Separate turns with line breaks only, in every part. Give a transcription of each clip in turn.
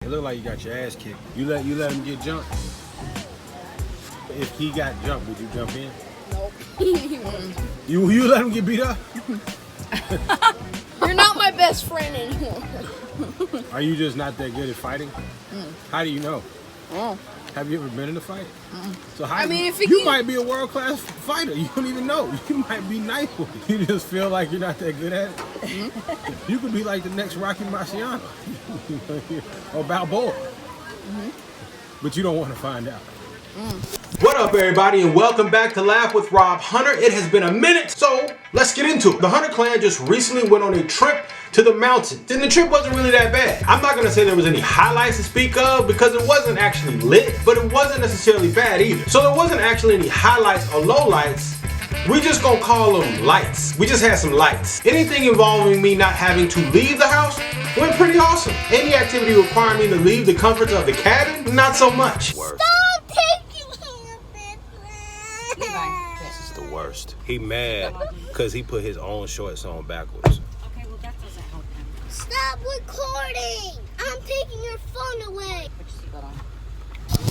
It looked like you got your ass kicked. You let him get jumped? If he got jumped, would you jump in?
Nope.
You let him get beat up?
You're not my best friend anymore.
Are you just not that good at fighting? How do you know?
Oh.
Have you ever been in a fight? So how
if
you might be a world-class fighter. You don't even know. You might be nice with it. You just feel like you're not that good at it. You could be like the next Rocky Marciano or Balboa. But you don't want to find out. What up, everybody, and welcome back to Laugh with Rob Hunter. It has been a minute, so let's get into it. The Hunter clan just recently went on a trip to the mountains, and the trip wasn't really that bad. I'm not gonna say there was any highlights to speak of because it wasn't actually lit, but it wasn't necessarily bad either. So there wasn't actually any highlights or lowlights. We just gonna call them lights. We just had some lights. Anything involving me not having to leave the house went pretty awesome. Any activity requiring me to leave the comforts of the cabin, not so much.
Worst.
Stop taking him,
Levi.
This is the worst. He mad because he put his own shorts on backwards.
Okay, well that doesn't help him.
Stop recording! I'm taking your phone away.
Put your seatbelt on.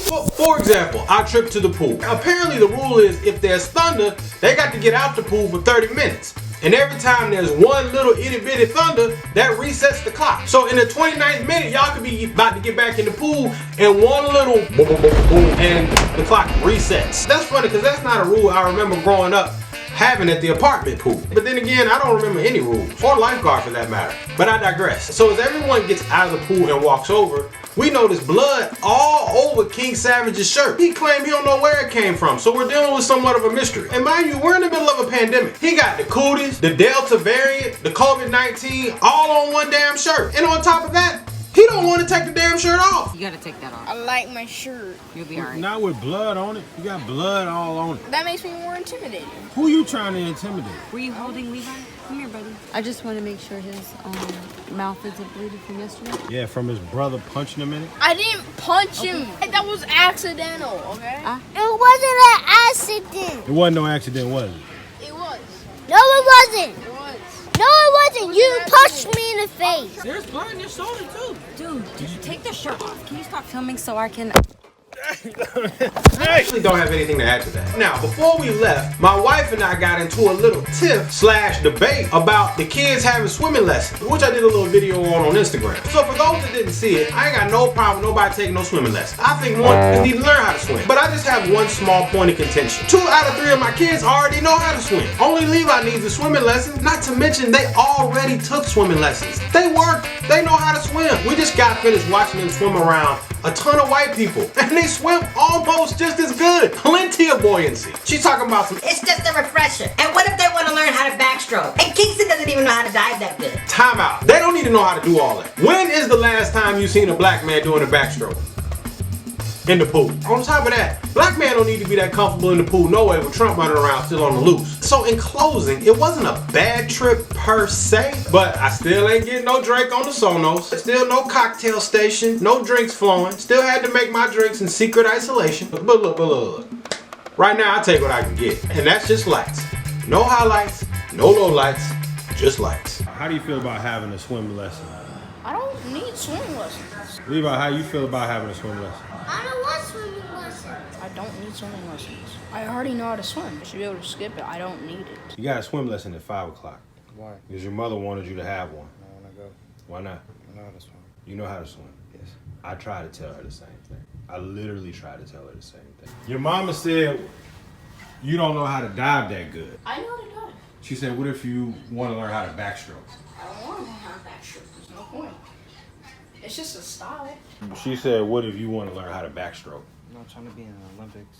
Well, for example, our trip to the pool. Apparently the rule is if there's thunder, they got to get out the pool for 30 minutes. And every time there's one little itty bitty thunder, that resets the clock. So in the 29th minute, y'all could be about to get back in the pool and one little boom, boom, boom, boom, and the clock resets. That's funny because that's not a rule I remember growing up having at the apartment pool. But then again, I don't remember any rules, or lifeguard for that matter. But I digress. So as everyone gets out of the pool and walks over, we notice blood all over King Savage's shirt. He claimed he don't know where it came from, so we're dealing with somewhat of a mystery. And mind you, we're in the middle of a pandemic. He got the cooties, the Delta variant, the COVID-19, all on one damn shirt. And on top of that, he don't want to take the damn shirt off.
You gotta take that off.
I like my shirt.
You'll be alright.
Not with blood on it. You got blood all on it.
That makes me more intimidating.
Who you trying to intimidate?
Were you holding Levi? Come here, buddy. I just want to make sure his mouth isn't bleeding from yesterday.
Yeah, from his brother punching him in it.
I didn't punch him. That was accidental, okay?
It wasn't an accident.
It wasn't no accident, was it?
It was.
No, it wasn't.
It was.
No, it wasn't. You punched me in the face.
There's blood in your shoulder, too. Dude, did you take the shirt off? Can you stop filming so I can...
I actually don't have anything to add to that. Now, before we left, my wife and I got into a little tiff/debate about the kids having swimming lessons, which I did a little video on Instagram. So for those that didn't see it, I ain't got no problem with nobody taking no swimming lessons. I think one, they need to learn how to swim. But I just have one small point of contention. 2 out of 3 of my kids already know how to swim. Only Levi needs a swimming lesson, not to mention they already took swimming lessons. They work, they know how to swim. We just got finished watching them swim around a ton of white people, and they swim almost just as good. Plenty of buoyancy. She's talking about some
It's just a refresher. And what if they want to learn how to backstroke? And Kingston doesn't even know how to dive that good.
timeout. They don't need to know how to do all that. When is the last time you seen a black man doing a backstroke? In the pool. On top of that, black man don't need to be that comfortable in the pool no way with Trump running around still on the loose. So in closing, it wasn't a bad trip per se, but I still ain't getting no drink on the Sonos. Still no cocktail station, no drinks flowing. Still had to make my drinks in secret isolation. But look. Right now I take what I can get, and that's just lights. No highlights, no lowlights, just lights. How do you feel about having a swim lesson?
I don't need swimming lessons.
Levi, how you feel about having a swim lesson?
I don't want swimming lessons.
I don't need swimming lessons. I already know how to swim. I should be able to skip it. I don't need it.
You got a swim lesson at 5 o'clock.
Why?
Because your mother wanted you to have one.
I want to go.
Why not?
I know how to swim.
You know how to swim.
Yes.
I try to tell her the same thing. I literally try to tell her the same thing. Your mama said you don't know how to dive that good.
I know how to dive.
She said, what if you want to learn how to backstroke?
I don't want to learn how to backstroke. There's no point. It's just a style.
She said, what if you want to learn how to backstroke?
I'm not trying to be in the Olympics.